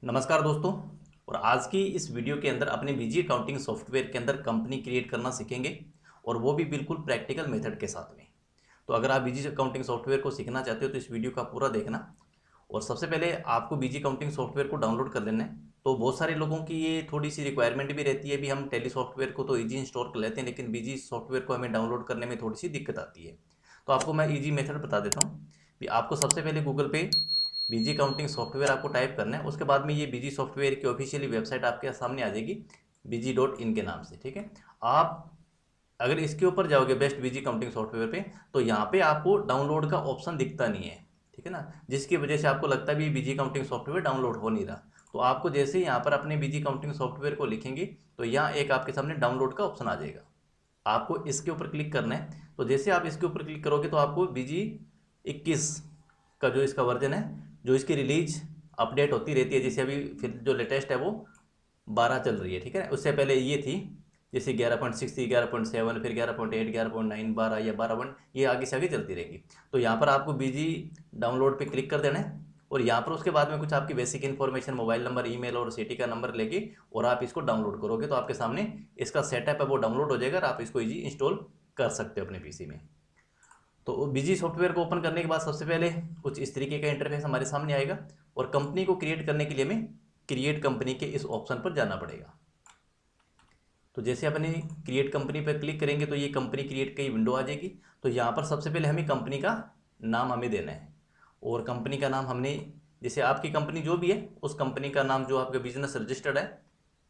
नमस्कार दोस्तों। और आज की इस वीडियो के अंदर अपने बीजी अकाउंटिंग सॉफ्टवेयर के अंदर कंपनी क्रिएट करना सीखेंगे और वो भी बिल्कुल प्रैक्टिकल मेथड के साथ में। तो अगर आप बीजी अकाउंटिंग सॉफ्टवेयर को सीखना चाहते हो तो इस वीडियो का पूरा देखना। और सबसे पहले आपको बीजी अकाउंटिंग सॉफ्टवेयर को डाउनलोड कर लेना है। तो बहुत सारे लोगों की ये थोड़ी सी रिक्वायरमेंट भी रहती है, भी हम टेली सॉफ्टवेयर को तो ईजी इंस्टॉल कर लेते हैं, लेकिन बीजी सॉफ्टवेयर को हमें डाउनलोड करने में थोड़ी सी दिक्कत आती है। तो आपको मैं ईजी मेथड बता देता हूँ कि आपको सबसे पहले गूगल पे बीजी अकाउंटिंग सॉफ्टवेयर आपको टाइप करना है। उसके बाद में ये बीजी सॉफ्टवेयर की ऑफिशियली वेबसाइट आपके सामने आ जाएगी, बीजी.इन के नाम से। ठीक है, आप अगर इसके ऊपर जाओगे बेस्ट बीजी अकाउंटिंग सॉफ्टवेयर पे, तो यहाँ पे आपको डाउनलोड का ऑप्शन दिखता नहीं है। ठीक है ना, जिसकी वजह से आपको लगता है भी बीजी अकाउंटिंग सॉफ्टवेयर डाउनलोड हो नहीं रहा। तो आपको जैसे ही यहाँ पर अपने बीजी अकाउंटिंग सॉफ्टवेयर को लिखेंगे तो यहाँ एक आपके सामने डाउनलोड का ऑप्शन आ जाएगा। आपको इसके ऊपर क्लिक करना है। तो जैसे आप इसके ऊपर क्लिक करोगे तो आपको बीजी 21 का जो इसका वर्जन है, जो इसकी रिलीज अपडेट होती रहती है, जैसे अभी फिर जो लेटेस्ट है वो 12 चल रही है। ठीक है, उससे पहले ये थी जैसे 11.6 थी, 11.7, फिर 11.8, 11.9, 12 या 12.1, ये आगे से आगे चलती रहेगी। तो यहाँ पर आपको बीजी डाउनलोड पे क्लिक कर देना है और यहाँ पर उसके बाद में कुछ आपकी basic information, mobile number, email और सिटी का नंबर लेके और आप इसको डाउनलोड करोगे तो आपके सामने इसका सेटअप है वो डाउनलोड हो जाएगा और आप इसको ईजी इंस्टॉल कर सकते हो अपने पीसी में। तो बीजी सॉफ्टवेयर को ओपन करने के बाद सबसे पहले कुछ इस तरीके का इंटरफेस हमारे सामने आएगा और कंपनी को क्रिएट करने के लिए हमें क्रिएट कंपनी के इस ऑप्शन पर जाना पड़ेगा। तो जैसे अपने क्रिएट कंपनी पर क्लिक करेंगे तो ये कंपनी क्रिएट की विंडो आ जाएगी। तो यहाँ पर सबसे पहले हमें कंपनी का नाम हमें देना है और कंपनी का नाम हमने, जैसे आपकी कंपनी जो भी है उस कंपनी का नाम जो आपका बिजनेस रजिस्टर्ड है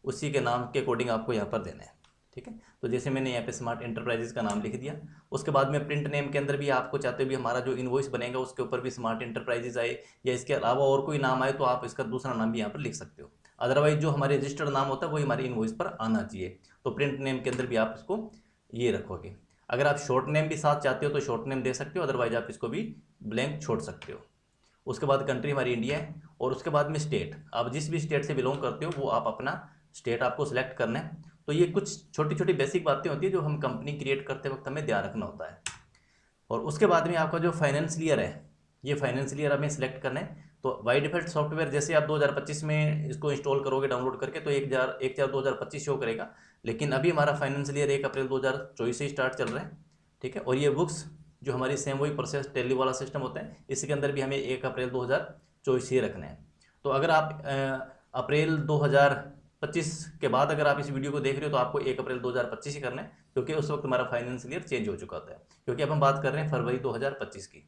उसी के नाम के अकॉर्डिंग आपको यहाँ पर देना है। ठीक है, तो जैसे मैंने यहाँ पे स्मार्ट एंटरप्राइजेस का नाम लिख दिया। उसके बाद में प्रिंट नेम के अंदर भी आपको चाहते हो भी हमारा जो इनवॉइस बनेगा उसके ऊपर भी स्मार्ट एंटरप्राइजेस आए या इसके अलावा और कोई नाम आए तो आप इसका दूसरा नाम भी यहाँ पर लिख सकते हो। अदरवाइज जो हमारे रजिस्टर्ड नाम होता है वही हमारी इनवॉइस पर आना चाहिए। तो प्रिंट नेम के अंदर भी आप इसको ये रखोगे। अगर आप शॉर्ट नेम भी साथ चाहते हो तो शॉर्ट नेम दे सकते हो, अदरवाइज आप इसको भी ब्लैंक छोड़ सकते हो। उसके बाद कंट्री हमारी इंडिया है और उसके बाद में स्टेट, आप जिस भी स्टेट से बिलोंग करते हो वो आप अपना स्टेट आपको सिलेक्ट करना है। तो ये कुछ छोटी छोटी बेसिक बातें होती है जो हम कंपनी क्रिएट करते वक्त हमें ध्यान रखना होता है। और उसके बाद में आपका जो फाइनेंशियल ईयर है, ये फाइनेंशियल ईयर हमें सिलेक्ट करना है। तो बाई डिफॉल्ट सॉफ्टवेयर जैसे आप 2025 में इसको इंस्टॉल करोगे डाउनलोड करके तो 1/4/2025 शो करेगा, लेकिन अभी हमारा फाइनेंशियल ईयर 1 अप्रैल 2024 से स्टार्ट चल रहा है। ठीक है, और ये बुक्स जो हमारी सेम वही प्रोसेस टेली वाला सिस्टम होता है, इसके अंदर भी हमें 1 अप्रैल 2024 ही रखना है। तो अगर आप अप्रैल 2025 के बाद अगर आप इस वीडियो को देख रहे हो तो आपको 1 अप्रैल 2025 ही करना है, क्योंकि उस वक्त हमारा फाइनेंशियल ईयर चेंज हो चुका होता है, क्योंकि अब हम बात कर रहे हैं फरवरी 2025 की।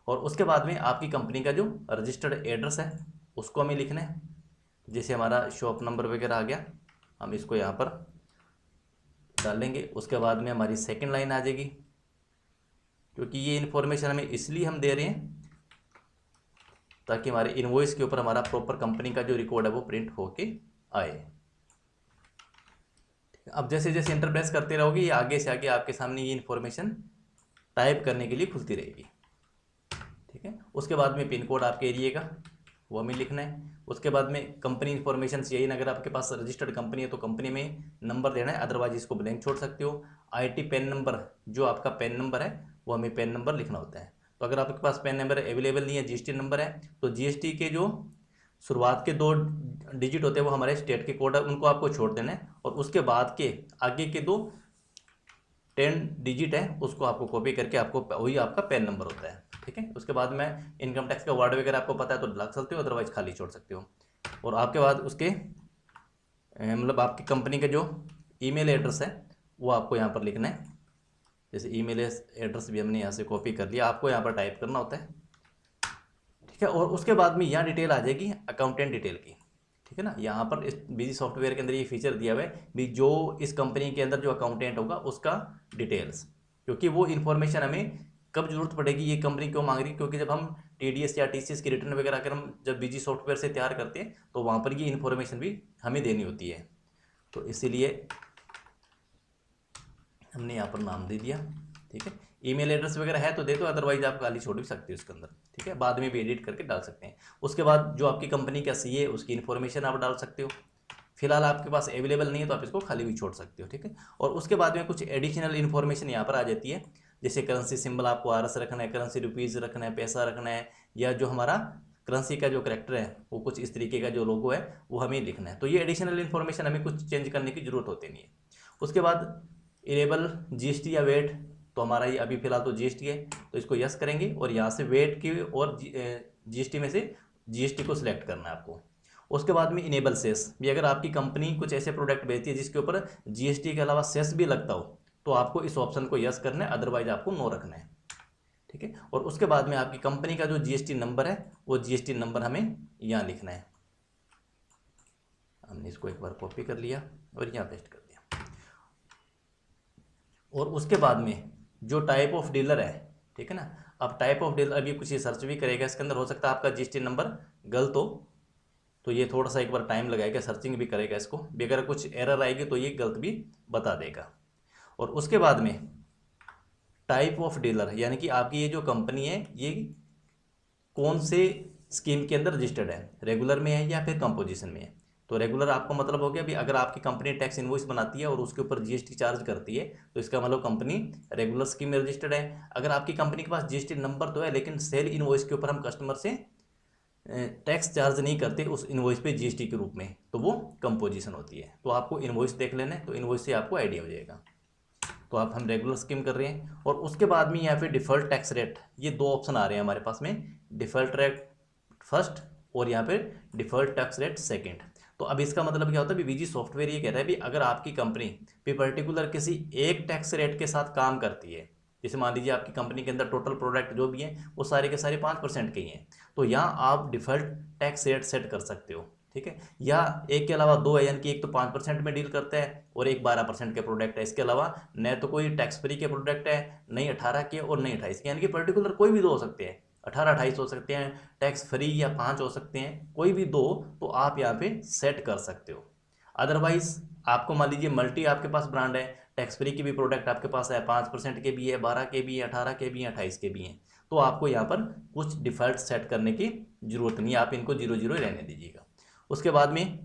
और उसके बाद में आपकी कंपनी का जो रजिस्टर्ड एड्रेस है उसको हमें लिखना है। जैसे हमारा शॉप नंबर वगैरह आ गया, हम इसको यहाँ पर डालेंगे। उसके बाद में हमारी सेकंड लाइन आ जाएगी, क्योंकि ये इन्फॉर्मेशन हमें इसलिए हम दे रहे हैं ताकि हमारे इनवॉइस के ऊपर हमारा प्रॉपर कंपनी का जो रिकॉर्ड है वो प्रिंट होके आए। अब जैसे जैसे इंटर प्रेस करते रहोगे ये आगे से आगे आपके सामने ये इन्फॉर्मेशन टाइप करने के लिए खुलती रहेगी। ठीक है, उसके बाद में पिन कोड आपके एरिया का वो हमें लिखना है। उसके बाद में कंपनी इन्फॉर्मेशन चाहिए, अगर आपके पास रजिस्टर्ड कंपनी है तो कंपनी में नंबर देना है, अदरवाइज इसको ब्लैंक छोड़ सकते हो। आईटी पैन नंबर, जो आपका पैन नंबर है वो हमें पैन नंबर लिखना होता है। तो अगर आपके पास पैन नंबर अवेलेबल नहीं है, जीएसटी नंबर है, तो जीएसटी के जो शुरुआत के 2 डिजिट होते हैं वो हमारे स्टेट के कोड है, उनको आपको छोड़ देना है। और उसके बाद के आगे के 2 10 डिजिट है उसको आपको कॉपी करके आपको वही आपका पैन नंबर होता है। ठीक है, उसके बाद में इनकम टैक्स का वर्ड वगैरह आपको पता है तो लग सकते हो, अदरवाइज खाली छोड़ सकते हो। और आपके बाद उसके मतलब आपकी कंपनी का जो ईमेल एड्रेस है वो आपको यहाँ पर लिखना है। जैसे ईमेल एड्रेस भी हमने यहाँ से कॉपी कर लिया, आपको यहाँ पर टाइप करना होता है। ठीक है, और उसके बाद में यहाँ डिटेल आ जाएगी अकाउंटेंट डिटेल की। ठीक है ना, यहाँ पर इस बीजी सॉफ्टवेयर के अंदर ये फीचर दिया हुआ है भी जो इस कंपनी के अंदर जो अकाउंटेंट होगा उसका डिटेल्स, क्योंकि वो इन्फॉर्मेशन हमें कब जरूरत पड़ेगी, ये कंपनी क्यों मांग रही है, क्योंकि जब हम टीडीएस या टीसीएस की रिटर्न वगैरह अगर हम जब बीजी सॉफ्टवेयर से तैयार करते हैं तो वहाँ पर ये इन्फॉर्मेशन भी हमें देनी होती है। तो इसीलिए हमने यहाँ पर नाम दे दिया। ठीक है, ईमेल एड्रेस वगैरह है तो दे दो, अदरवाइज आप खाली छोड़ भी सकते हो इसके अंदर। ठीक है, बाद में भी एडिट करके डाल सकते हैं। उसके बाद जो आपकी कंपनी का सीए है उसकी इन्फॉर्मेशन आप डाल सकते हो। फिलहाल आपके पास अवेलेबल नहीं है तो आप इसको खाली भी छोड़ सकते हो। ठीक है, और उसके बाद में कुछ एडिशनल इन्फॉर्मेशन यहाँ पर आ जाती है, जैसे करेंसी सिंबल आपको आरएस रखना है, करेंसी रुपीज़ रखना है, पैसा रखना है, या जो हमारा करेंसी का जो करेक्टर है वो कुछ इस तरीके का जो लोगो है वो हमें लिखना है। तो ये एडिशनल इन्फॉर्मेशन हमें कुछ चेंज करने की जरूरत होती नहीं है। उसके बाद इनेबल जीएसटी या वेट, तो हमारा ये अभी फिलहाल तो जीएसटी है तो इसको यस करेंगे और यहाँ से वेट की और जीएसटी में से जीएसटी को सिलेक्ट करना है आपको। उसके बाद में इनेबल सेस भी, अगर आपकी कंपनी कुछ ऐसे प्रोडक्ट बेचती है जिसके ऊपर जीएसटी के अलावा सेस भी लगता हो तो आपको इस ऑप्शन को यस करना है, अदरवाइज आपको नो रखना है। ठीक है, और उसके बाद में आपकी कंपनी का जो जीएसटी नंबर है वो जीएसटी नंबर हमें यहाँ लिखना है। हमने इसको एक बार कॉपी कर लिया और यहाँ पेस्ट कर दिया। और उसके बाद में जो टाइप ऑफ डीलर है, ठीक है ना, अब टाइप ऑफ डीलर अभी कुछ सर्च भी करेगा इसके अंदर, हो सकता है आपका जीएसटी नंबर गलत हो तो ये थोड़ा सा एक बार टाइम लगाएगा, सर्चिंग भी करेगा इसको भी, अगर कुछ एरर आएगी तो ये गलत भी बता देगा। और उसके बाद में टाइप ऑफ डीलर, यानी कि आपकी ये जो कंपनी है ये कौन से स्कीम के अंदर रजिस्टर्ड है, रेगुलर में है या फिर कंपोजिशन में है। तो रेगुलर आपका मतलब हो गया भी अगर आपकी कंपनी टैक्स इनवॉइस बनाती है और उसके ऊपर जीएसटी चार्ज करती है तो इसका मतलब कंपनी रेगुलर स्कीम में रजिस्टर्ड है। अगर आपकी कंपनी के पास जीएसटी नंबर तो है लेकिन सेल इनवॉइस के ऊपर हम कस्टमर से टैक्स चार्ज नहीं करते उस इनवॉइस पे जीएसटी के रूप में, तो वो कंपोजिशन होती है। तो आपको इनवॉइस देख लेना है, तो इनवॉइस से आपको आइडिया हो जाएगा। तो आप हम रेगुलर स्कीम कर रहे हैं। और उसके बाद में यहाँ पे डिफ़ॉल्ट टैक्स रेट, ये दो ऑप्शन आ रहे हैं हमारे पास में, डिफ़ॉल्ट रेट फर्स्ट और यहाँ पे डिफ़ॉल्ट टैक्स रेट सेकंड। तो अब इसका मतलब क्या होता है, बीजी सॉफ्टवेयर ये कह रहा है भी अगर आपकी कंपनी भी पर्टिकुलर किसी एक टैक्स रेट के साथ काम करती है, जैसे मान लीजिए आपकी कंपनी के अंदर टोटल प्रोडक्ट जो भी हैं वो सारे के सारे 5% के ही हैं, तो यहाँ आप डिफ़ॉल्ट टैक्स रेट सेट कर सकते हो। ठीक है, या एक के अलावा दो है, यानी कि एक तो 5% में डील करता है और एक 12% के प्रोडक्ट है। इसके अलावा न तो कोई टैक्स फ्री के प्रोडक्ट है, नहीं 18 के और नहीं 28 के, यानी कि पर्टिकुलर कोई भी दो हो सकते हैं, 18-28 हो सकते हैं, टैक्स फ्री या 5 हो सकते हैं, कोई भी दो तो आप यहाँ पे सेट कर सकते हो। अदरवाइज आपको मान लीजिए मल्टी आपके पास ब्रांड है, टैक्स फ्री के भी प्रोडक्ट आपके पास है, 5% के भी है, 12 के भी है, 18 के भी हैं, 28 के भी हैं, तो आपको यहाँ पर कुछ डिफ़ॉल्ट सेट करने की जरूरत नहीं है, आप इनको 0-0 रहने दीजिएगा। उसके बाद में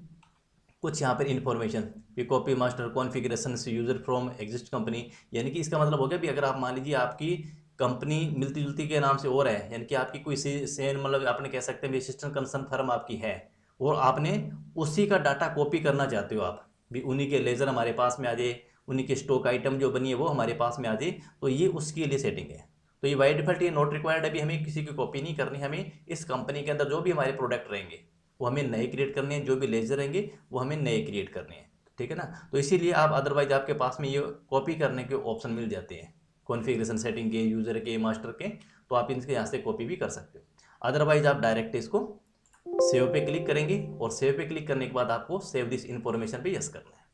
कुछ यहाँ पर इन्फॉर्मेशन भी, कॉपी मास्टर कॉन्फ़िगरेशन से यूज़र फ्रॉम एग्जिस्ट कंपनी, यानी कि इसका मतलब हो गया भी अगर आप मान लीजिए आपकी कंपनी मिलती जुलती के नाम से और है, यानी कि आपकी कोई सेम मतलब आपने कह सकते हैं असिस्टेंट कंसर्न फर्म आपकी है और आपने उसी का डाटा कॉपी करना चाहते हो, आप भी उन्हीं के लेज़र हमारे पास में आ जाए, उन्हीं के स्टॉक आइटम जो बनी है वो हमारे पास में आ जाए, तो ये उसके लिए सेटिंग है। तो ये बाय डिफ़ॉल्ट ये नॉट रिक्वायर्ड है, अभी हमें किसी की कॉपी नहीं करनी, हमें इस कंपनी के अंदर जो भी हमारे प्रोडक्ट रहेंगे वो हमें नए क्रिएट करने हैं, जो भी लेजर रहेंगे वो हमें नए क्रिएट करने हैं। ठीक है ना, तो इसीलिए आप अदरवाइज आपके पास में ये कॉपी करने के ऑप्शन मिल जाते हैं, कॉन्फ़िगरेशन सेटिंग के, यूज़र के, मास्टर के, तो आप इनके यहाँ से कॉपी भी कर सकते हो। अदरवाइज आप डायरेक्ट इसको सेव पे क्लिक करेंगे और सेव पे क्लिक करने के बाद आपको सेव दिस इन्फॉर्मेशन पे यस करना है।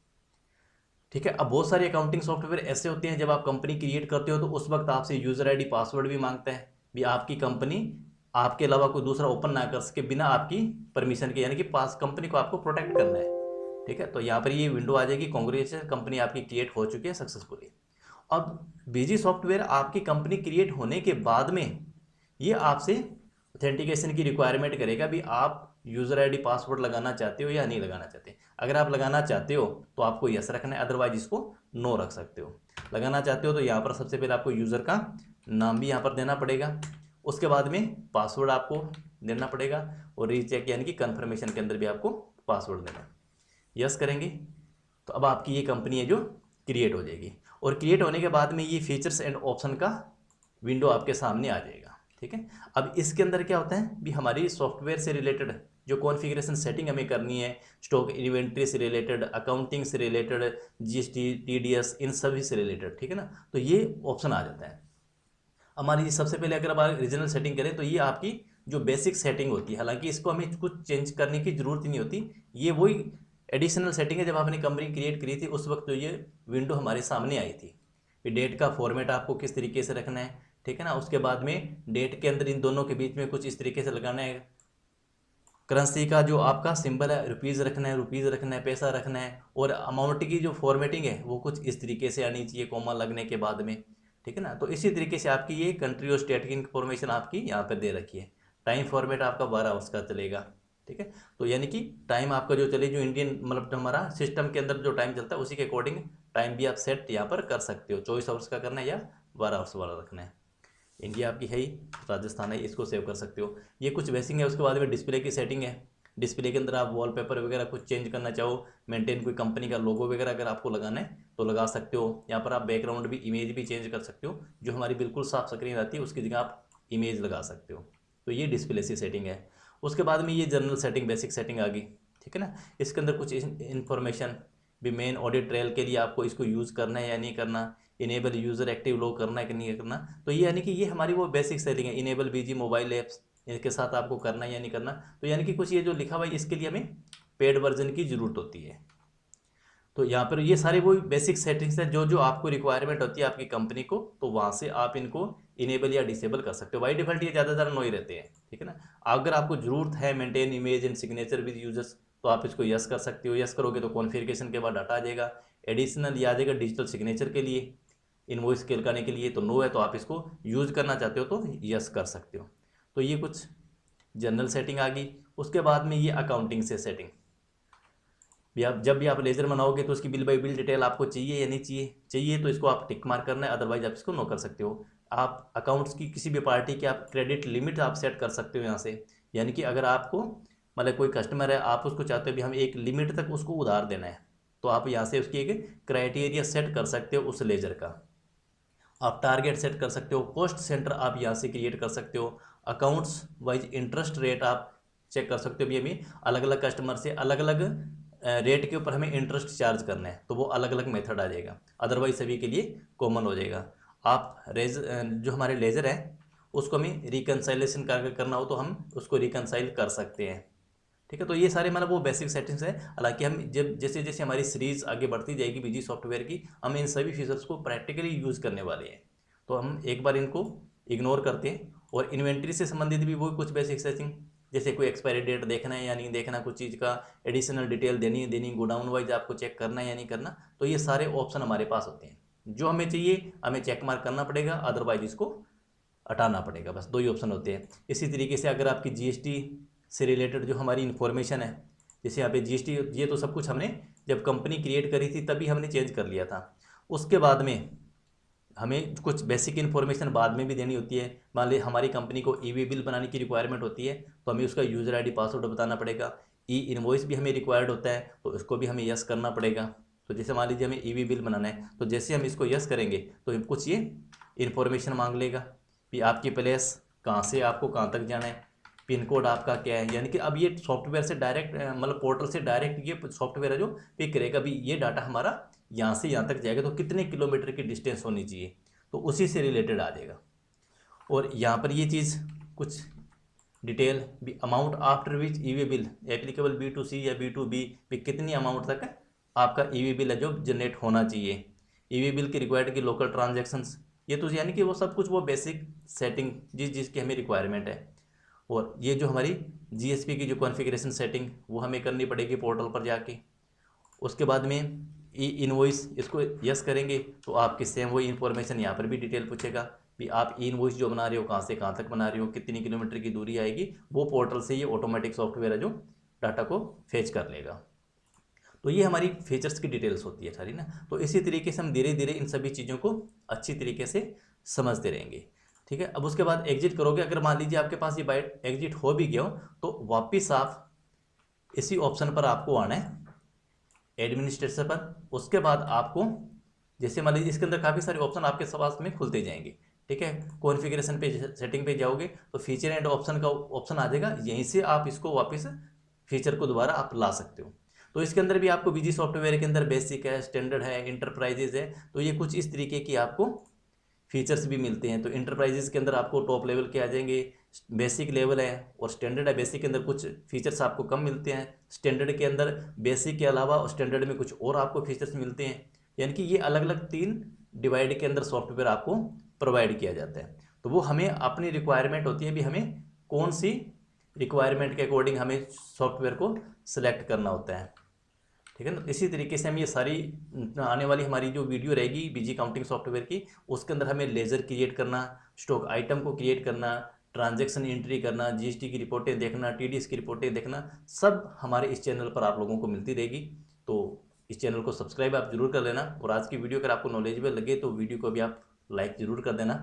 ठीक है, अब बहुत सारे अकाउंटिंग सॉफ्टवेयर ऐसे होते हैं जब आप कंपनी क्रिएट करते हो तो उस वक्त आपसे यूज़र आईडी पासवर्ड भी मांगता है भी, आपकी कंपनी आपके अलावा कोई दूसरा ओपन ना कर सके बिना आपकी परमिशन के, यानी कि पास कंपनी को आपको प्रोटेक्ट करना है। ठीक है, तो यहाँ पर ये विंडो आ जाएगी, कांग्रेचुलेशन कंपनी आपकी क्रिएट हो चुकी है सक्सेसफुली। अब बीजी सॉफ्टवेयर आपकी कंपनी क्रिएट होने के बाद में ये आपसे ऑथेंटिकेशन की रिक्वायरमेंट करेगा भी आप यूज़र आईडी पासवर्ड लगाना चाहते हो या नहीं लगाना चाहते। अगर आप लगाना चाहते हो तो आपको यस रखना है, अदरवाइज इसको नो रख सकते हो। लगाना चाहते हो तो यहाँ पर सबसे पहले आपको यूज़र का नाम भी यहाँ पर देना पड़ेगा, उसके बाद में पासवर्ड आपको देना पड़ेगा और रीचेक यानी कि कन्फर्मेशन के अंदर भी आपको पासवर्ड देना है। यस करेंगे तो अब आपकी ये कंपनी है जो क्रिएट हो जाएगी और क्रिएट होने के बाद में ये फीचर्स एंड ऑप्शन का विंडो आपके सामने आ जाएगा। ठीक है, अब इसके अंदर क्या होता है भी, हमारी सॉफ्टवेयर से रिलेटेड जो कॉन्फ़िगरेशन सेटिंग हमें करनी है, स्टॉक इन्वेंट्री से रिलेटेड, अकाउंटिंग से रिलेटेड, जीएसटी, टीडीएस, इन सभी से रिलेटेड। ठीक है ना, तो ये ऑप्शन आ जाता है हमारी। सबसे पहले अगर आप रीजनल सेटिंग करें तो ये आपकी जो बेसिक सेटिंग होती है, हालांकि इसको हमें कुछ चेंज करने की ज़रूरत ही नहीं होती, ये वही एडिशनल सेटिंग है जब आपने कंपनी क्रिएट करी थी उस वक्त जो ये विंडो हमारे सामने आई थी। डेट का फॉर्मेट आपको किस तरीके से रखना है, ठीक है ना, उसके बाद में डेट के अंदर इन दोनों के बीच में कुछ इस तरीके से लगाना है, करेंसी का जो आपका सिंबल है रुपीज़ रखना है, रुपीज़ रखना है, पैसा रखना है, और अमाउंट की जो फॉर्मेटिंग है वो कुछ इस तरीके से आनी चाहिए कॉमा लगने के बाद में। ठीक है ना, तो इसी तरीके से आपकी ये कंट्री और स्टेट की इन्फॉर्मेशन आपकी यहाँ पर दे रखी है। टाइम फॉर्मेट आपका 12 आवर्स का चलेगा। ठीक है, तो यानी कि टाइम आपका जो चले, जो इंडियन मतलब हमारा सिस्टम के अंदर जो टाइम चलता है उसी के अकॉर्डिंग टाइम भी आप सेट यहाँ पर कर सकते हो, 24 आवर्स का करना है या 12 आवर्स वाला रखना है। इंडिया आपकी है ही, राजस्थान है, इसको सेव कर सकते हो। ये कुछ बेसिक है। उसके बाद में डिस्प्ले की सेटिंग है। डिस्प्ले के अंदर आप वॉलपेपर वगैरह कुछ चेंज करना चाहो, मेंटेन कोई कंपनी का लोगो वगैरह अगर आपको लगाना है तो लगा सकते हो। यहाँ पर आप बैकग्राउंड भी, इमेज भी चेंज कर सकते हो। जो हमारी बिल्कुल साफ स्क्रीन आती है उसकी जगह आप इमेज लगा सकते हो। तो ये डिस्प्ले से सेटिंग है। उसके बाद में ये जनरल सेटिंग, बेसिक सेटिंग आ गई, ठीक है ना। इसके अंदर कुछ इन्फॉर्मेशन भी, मेन ऑडिट ट्रायल के लिए आपको इसको यूज़ करना है या नहीं करना, इनेबल यूज़र एक्टिव लॉग करना है कि नहीं करना। तो ये यानी कि ये हमारी वो बेसिक सेटिंग है। इनेबल बीजी मोबाइल ऐप्स, इसके साथ आपको करना है या नहीं करना। तो यानी कि कुछ ये जो लिखा हुआ है इसके लिए हमें पेड वर्जन की ज़रूरत होती है। तो यहाँ पर ये सारे वो बेसिक सेटिंग्स हैं जो जो आपको रिक्वायरमेंट होती है आपकी कंपनी को, तो वहाँ से आप इनको इनेबल या डिसेबल कर सकते हो। बाई डिफॉल्ट ये ज़्यादातर नो ही रहते हैं, ठीक है ना। अगर आपको ज़रूरत है maintain image and signature with users, तो आप इसको यस कर सकते हो। यस करोगे तो कॉन्फ़िगरेशन के बाद डाटा आ जाएगा। एडिशनल ये आ जाएगा डिजिटल सिग्नेचर के लिए, इनवॉइस स्केल करने के लिए, तो नो है। तो आप इसको यूज़ करना चाहते हो तो यस कर सकते हो। तो ये कुछ जनरल सेटिंग आ गई। उसके बाद में ये अकाउंटिंग से सेटिंग भी, आप जब भी आप लेजर बनाओगे तो उसकी बिल बाई बिल डिटेल आपको चाहिए या नहीं चाहिए। चाहिए तो इसको आप टिक मार्क करना है, अदरवाइज आप इसको नो कर सकते हो। आप अकाउंट्स की किसी भी पार्टी की आप क्रेडिट लिमिट आप सेट कर सकते हो यहाँ से। यानी कि अगर आपको मतलब कोई कस्टमर है, आप उसको चाहते हो भी हम एक लिमिट तक उसको उधार देना है, तो आप यहाँ से उसकी एक क्राइटेरिया सेट कर सकते हो उस लेजर का। आप टारगेट सेट कर सकते हो। कॉस्ट सेंटर आप यहाँ से क्रिएट कर सकते हो। अकाउंट्स वाइज इंटरेस्ट रेट आप चेक कर सकते हो भी हमें अलग अलग कस्टमर से अलग अलग रेट के ऊपर हमें इंटरेस्ट चार्ज करना है, तो वो अलग अलग मेथड आ जाएगा। अदरवाइज सभी के लिए कॉमन हो जाएगा। आप जो हमारे लेजर है उसको हमें रिकनसाइलेशन करना हो तो हम उसको रिकनसाइल कर सकते हैं, ठीक है। तो ये सारे मतलब वो बेसिक सेटिंग्स है। हालांकि हम जब जैसे जैसे हमारी सीरीज आगे बढ़ती जाएगी बीजी सॉफ्टवेयर की, हम इन सभी फीचर्स को प्रैक्टिकली यूज़ करने वाले हैं। तो हम एक बार इनको इग्नोर करते हैं। और इन्वेंट्री से संबंधित भी वो कुछ बेसिक सेटिंग, जैसे कोई एक्सपायरी डेट देखना है या नहीं देखना, कुछ चीज़ का एडिशनल डिटेल देनी है देनी, गोडाउन वाइज आपको चेक करना है या नहीं करना, तो ये सारे ऑप्शन हमारे पास होते हैं। जो हमें चाहिए हमें चेक मार्क करना पड़ेगा, अदरवाइज इसको हटाना पड़ेगा। बस दो ही ऑप्शन होते हैं। इसी तरीके से अगर आपकी जीएसटी से रिलेटेड जो हमारी इन्फॉर्मेशन है, जैसे यहाँ पे जीएसटी, ये तो सब कुछ हमने जब कंपनी क्रिएट करी थी तभी हमने चेंज कर लिया था। उसके बाद में हमें कुछ बेसिक इन्फॉर्मेशन बाद में भी देनी होती है। मान ली हमारी कंपनी को ई वे बिल बनाने की रिक्वायरमेंट होती है, तो हमें उसका यूज़र आईडी पासवर्ड बताना पड़ेगा। ई इनवॉइस भी हमें रिक्वायर्ड होता है, तो उसको भी हमें यस करना पड़ेगा। तो जैसे मान लीजिए हमें ई वे बिल बनाना है, तो जैसे हम इसको यस करेंगे तो कुछ ये इन्फॉर्मेशन मांग लेगा कि आपकी प्लेस कहाँ से, आपको कहाँ तक जाना है, पिन कोड आपका क्या है। यानी कि अब ये सॉफ्टवेयर से डायरेक्ट मतलब पोर्टल से डायरेक्ट ये सॉफ्टवेयर है जो पिक करेगा भी ये डाटा हमारा यहाँ से यहाँ तक जाएगा तो कितने किलोमीटर की डिस्टेंस होनी चाहिए, तो उसी से रिलेटेड आ जाएगा। और यहाँ पर ये चीज़ कुछ डिटेल भी, amount after which E way bill applicable B2C या B2B भी कितनी अमाउंट तक आपका ई वे बिल है जो जनरेट होना चाहिए। ई वे बिल की रिक्वायर्ड की लोकल ट्रांजेक्शन्स, ये तो यानी कि वो सब कुछ वो बेसिक सेटिंग जिस जिसकी हमें रिक्वायरमेंट है। और ये जो हमारी जीएसपी की जो कॉन्फ़िगरेशन सेटिंग वो हमें करनी पड़ेगी पोर्टल पर जाके। उसके बाद में ई इनवॉइस, इसको यस करेंगे तो आपकी सेम वही इन्फॉर्मेशन यहाँ पर भी डिटेल पूछेगा भी आप ई इनवॉइस जो बना रहे हो कहाँ से कहाँ तक बना रहे हो, कितनी किलोमीटर की दूरी आएगी। वो पोर्टल से ये ऑटोमेटिक सॉफ्टवेयर है जो डाटा को फेच कर लेगा। तो ये हमारी फीचर्स की डिटेल्स होती है सारी ना। तो इसी तरीके से हम धीरे धीरे इन सभी चीज़ों को अच्छी तरीके से समझते रहेंगे, ठीक है। अब उसके बाद एग्जिट करोगे, अगर मान लीजिए आपके पास ये बाइट एग्जिट हो भी गया हो तो वापस आप इसी ऑप्शन पर आपको आना है, एडमिनिस्ट्रेटर पर। उसके बाद आपको जैसे मान लीजिए इसके अंदर काफ़ी सारे ऑप्शन आपके पास में खुलते जाएंगे, ठीक है। कॉन्फ़िगरेशन पे सेटिंग पे जाओगे तो फीचर एंड ऑप्शन का ऑप्शन आ जाएगा, यहीं से आप इसको वापस फीचर को दोबारा आप ला सकते हो। तो इसके अंदर भी आपको बीजी सॉफ्टवेयर के अंदर बेसिक है, स्टैंडर्ड है, इंटरप्राइजेज है, तो ये कुछ इस तरीके की आपको फीचर्स भी मिलते हैं। तो इंटरप्राइजेज के अंदर आपको टॉप लेवल के आ जाएंगे, बेसिक लेवल है और स्टैंडर्ड है। बेसिक के अंदर कुछ फीचर्स आपको कम मिलते हैं, स्टैंडर्ड के अंदर बेसिक के अलावा और स्टैंडर्ड में कुछ और आपको फीचर्स मिलते हैं। यानी कि ये अलग अलग 3 डिवाइड के अंदर सॉफ्टवेयर आपको प्रोवाइड किया जाता है। तो वो हमें अपनी रिक्वायरमेंट होती है भी हमें कौन सी रिक्वायरमेंट के अकॉर्डिंग हमें सॉफ्टवेयर को सिलेक्ट करना होता है, ठीक है ना। इसी तरीके से हम ये सारी आने वाली हमारी जो वीडियो रहेगी बीजी काउंटिंग सॉफ्टवेयर की, उसके अंदर हमें लेजर क्रिएट करना, स्टॉक आइटम को क्रिएट करना, ट्रांजैक्शन एंट्री करना, जीएसटी की रिपोर्टें देखना, टीडीएस की रिपोर्टें देखना, सब हमारे इस चैनल पर आप लोगों को मिलती रहेगी। तो इस चैनल को सब्सक्राइब आप जरूर कर लेना। और आज की वीडियो अगर आपको नॉलेजेबल लगे तो वीडियो को भी आप लाइक ज़रूर कर देना।